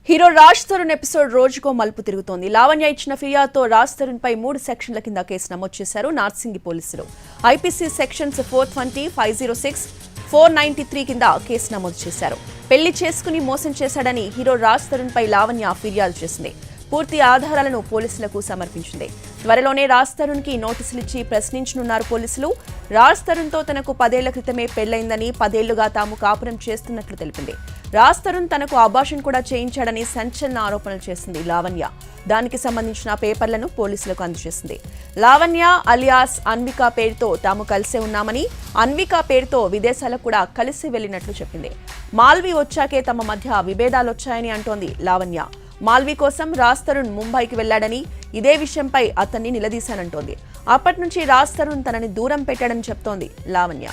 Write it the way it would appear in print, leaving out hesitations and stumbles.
Hero Raj Tarun episode రోజుకో మలుపు తిరుగుతోంది. లావణ్య ఇచ్చిన ఫిర్యాదుతో రాజ్ తరుణ్ పై 3 సెక్షన్ల కింద కేసు నమోదు చేశారు నార్సింగి పోలీసులు. ఐపీసీ సెక్షన్స్ 420, 506, 493 కింద కేసు నమోదు చేశారు. పెళ్లి చేసుకుని మోసం చేశాడని హీరో రాజ్ తరుణ్ పై లావణ్య ఫిర్యాదు చేసింది. పూర్తి ఆధారాలను పోలీసులకు సమర్పించింది. త్వరలోనే రాజ్ తరుణ్ కి నోటీసులు ఇచ్చి ప్రశ్నించనున్నారు పోలీసులు. రాజ్ తరుణ్ తో తనకు 10 ఏళ్ల క్రితమే పెళ్లైందని, 10 ఏళ్లుగా తాము కాపురం చేస్తున్నట్లు తెలిపింది. రాజ్ తరుణ్ తనకు అబార్షన్ కూడా చేయించాడని సంచలన ఆరోపణలు చేసింది లావణ్య. దానికి సంబంధించిన పేపర్లను పోలీసులకు అందజేసింది. లావణ్య అలియాస్ అన్విక పేరుతో తాము కలిసే ఉన్నామని, అన్విక పేరుతో విదేశాలకు కూడా కలిసి వెళ్లినట్లు చెప్పింది. మాల్వి వచ్చాకే తమ మధ్య విభేదాలొచ్చాయని అంటోంది లావణ్య. మాల్వి కోసం రాజ్ తరుణ్ ముంబైకి వెళ్లాడని, ఇదే విషయంపై అతన్ని నిలదీశానంటోంది. అప్పటి నుంచి రాజ్ తరుణ్ తనని దూరం పెట్టాడని చెప్తోంది లావణ్య.